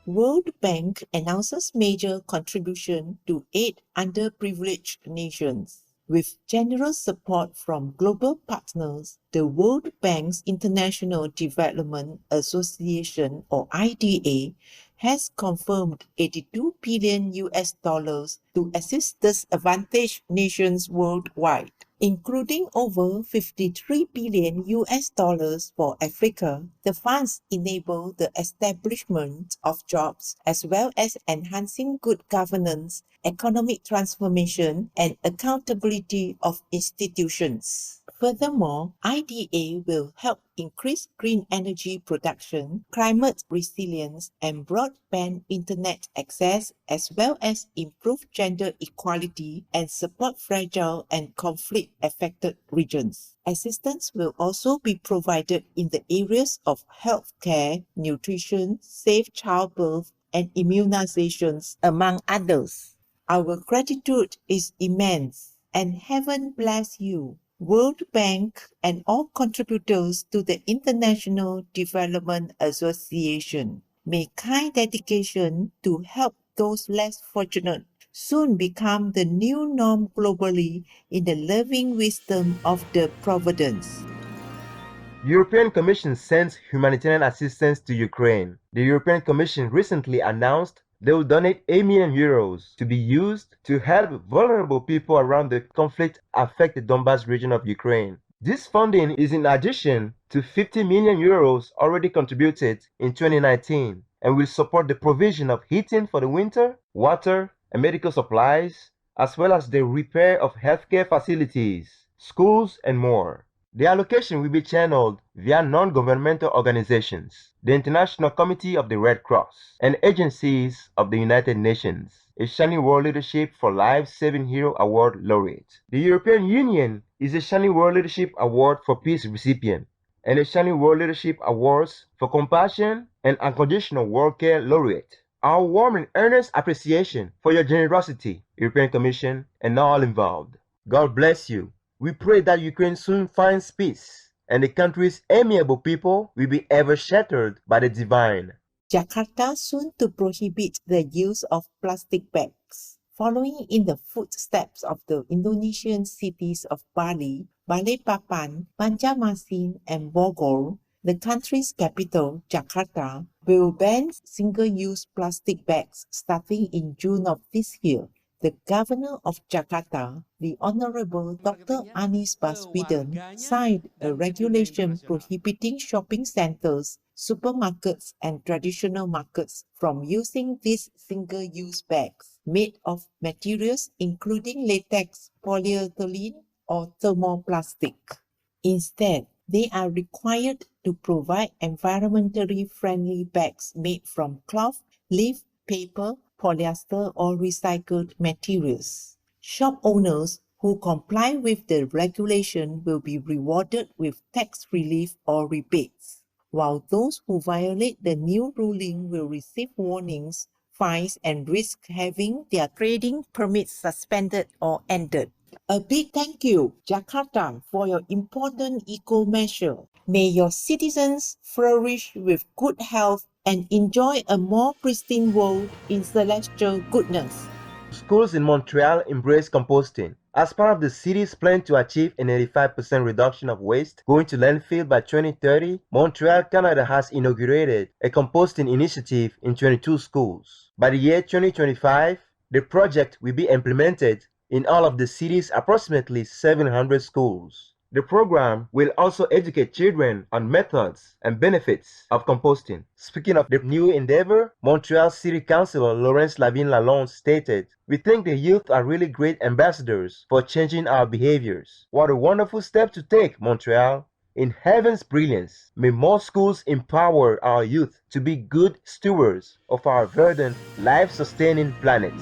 World Bank announces major contribution to aid underprivileged nations. With generous support from global partners, the World Bank's International Development Association, or IDA, has confirmed $82 billion to assist disadvantaged nations worldwide, including over $53 billion for Africa. The funds enable the establishment of jobs as well as enhancing good governance, economic transformation, and accountability of institutions. Furthermore, IDA will help increase green energy production, climate resilience, and broadband internet access, as well as improve gender equality and support fragile and conflict-affected regions. Assistance will also be provided in the areas of healthcare, nutrition, safe childbirth, and immunizations, among others. Our gratitude is immense, and heaven bless you, World Bank, and all contributors to the International Development Association. May kind dedication to help those less fortunate soon become the new norm globally in the loving wisdom of the Providence. The European Commission sends humanitarian assistance to Ukraine. The European Commission recently announced they will donate €8 million to be used to help vulnerable people around the conflict-affected Donbas region of Ukraine. This funding is in addition to €50 million already contributed in 2019 and will support the provision of heating for the winter, water, and medical supplies, as well as the repair of healthcare facilities, schools, and more. The allocation will be channeled via non-governmental organizations, the International Committee of the Red Cross, and agencies of the United Nations, a Shining World Leadership for Life-Saving Hero Award laureate. The European Union is a Shining World Leadership Award for Peace recipient, and a Shining World Leadership Awards for Compassion and Unconditional World Care laureate. Our warm and earnest appreciation for your generosity, European Commission, and all involved. God bless you. We pray that Ukraine soon finds peace, and the country's amiable people will be ever shattered by the divine. Jakarta soon to prohibit the use of plastic bags. Following in the footsteps of the Indonesian cities of Bali, Balikpapan, Banjarmasin, and Bogor, the country's capital, Jakarta, will ban single-use plastic bags starting in June of this year. The Governor of Jakarta, the Honorable Dr. Anies Baswedan, signed a regulation prohibiting shopping centers, supermarkets, and traditional markets from using these single-use bags made of materials including latex, polyethylene, or thermoplastic. Instead, they are required to provide environmentally friendly bags made from cloth, leaf, paper, polyester, or recycled materials. Shop owners who comply with the regulation will be rewarded with tax relief or rebates, while those who violate the new ruling will receive warnings, fines, and risk having their trading permits suspended or ended. A big thank you, Jakarta, for your important eco measure. May your citizens flourish with good health and enjoy a more pristine world in celestial goodness. Schools in Montreal embrace composting. As part of the city's plan to achieve an 85% reduction of waste going to landfill by 2030, Montreal, Canada has inaugurated a composting initiative in 22 schools. By the year 2025, the project will be implemented in all of the city's approximately 700 schools. The program will also educate children on methods and benefits of composting. Speaking of the new endeavor, Montreal City Councilor Laurence Lavigne-Lalonde stated, "We think the youth are really great ambassadors for changing our behaviors. What a wonderful step to take, Montreal. In heaven's brilliance, may more schools empower our youth to be good stewards of our verdant, life-sustaining planet."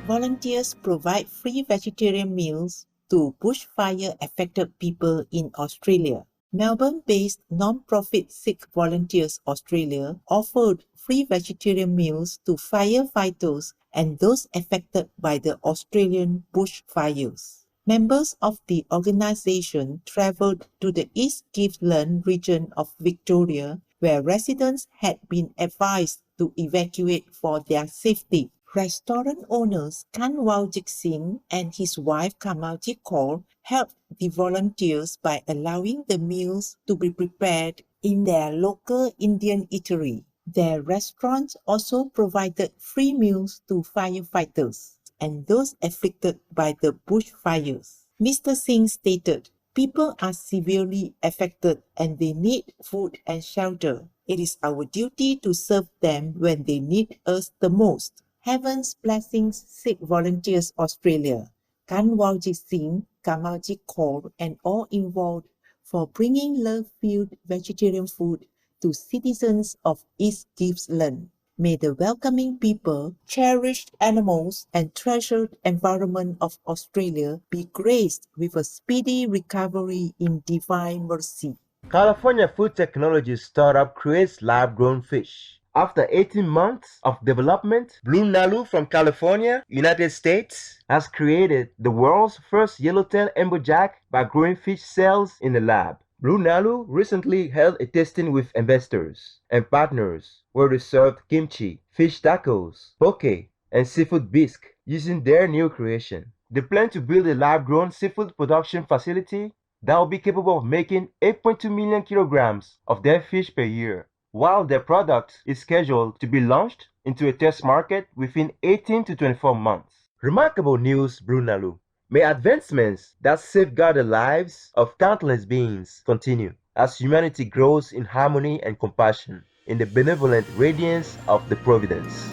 Volunteers provide free vegetarian meals to bushfire-affected people in Australia. Melbourne-based non-profit Sikh Volunteers Australia offered free vegetarian meals to firefighters and those affected by the Australian bushfires. Members of the organisation travelled to the East Gippsland region of Victoria, where residents had been advised to evacuate for their safety. Restaurant owners Kanwaljit Singh and his wife Kamalji Kaur helped the volunteers by allowing the meals to be prepared in their local Indian eatery. Their restaurants also provided free meals to firefighters and those affected by the bushfires. Mr. Singh stated, "People are severely affected and they need food and shelter. It is our duty to serve them when they need us the most. Heaven's blessings," said Volunteers Australia, Kanwaljit Singh, Kamalji Kaur, and all involved for bringing love-filled vegetarian food to citizens of East Gippsland. May the welcoming people, cherished animals, and treasured environment of Australia be graced with a speedy recovery in divine mercy. California food technology startup creates lab-grown fish. After 18 months of development, Blue Nalu from California, United States, has created the world's first yellowtail amberjack by growing fish cells in the lab. Blue Nalu recently held a tasting with investors and partners where they served kimchi, fish tacos, poke, and seafood bisque using their new creation. They plan to build a lab-grown seafood production facility that will be capable of making 8.2 million kilograms of their fish per year, while their product is scheduled to be launched into a test market within 18 to 24 months. Remarkable news, Blue Nalu. May advancements that safeguard the lives of countless beings continue as humanity grows in harmony and compassion in the benevolent radiance of the Providence.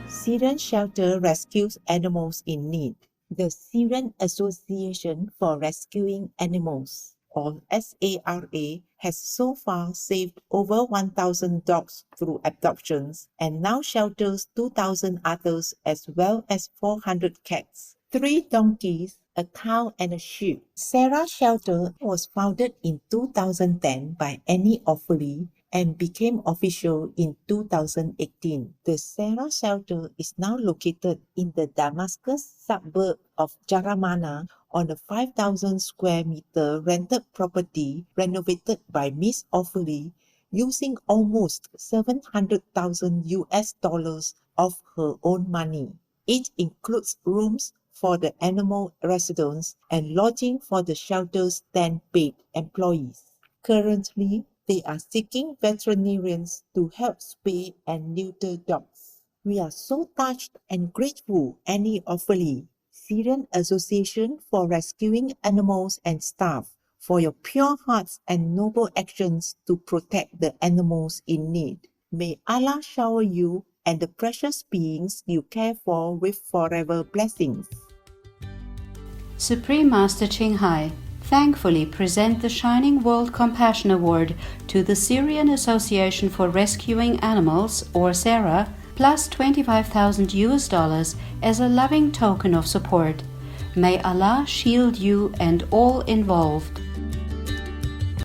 Syrian shelter rescues animals in need. The Syrian Association for Rescuing Animals, or SARA, has so far saved over 1,000 dogs through adoptions and now shelters 2,000 others as well as 400 cats, 3 donkeys, a cow, and a sheep. Sarah Shelter was founded in 2010 by Annie Offaly and became official in 2018. The Sarah Shelter is now located in the Damascus suburb of Jaramana on a 5,000 square meter rented property renovated by Miss Offaly using almost $700,000 of her own money. It includes rooms for the animal residents and lodging for the shelter's 10 paid employees. Currently, they are seeking veterinarians to help spay and neuter dogs. We are so touched and grateful, Annie Offaly, Syrian Association for Rescuing Animals and staff, for your pure hearts and noble actions to protect the animals in need. May Allah shower you and the precious beings you care for with forever blessings. Supreme Master Ching Hai thankfully present the Shining World Compassion Award to the Syrian Association for Rescuing Animals, or SARA, plus $25,000 as a loving token of support. May Allah shield you and all involved.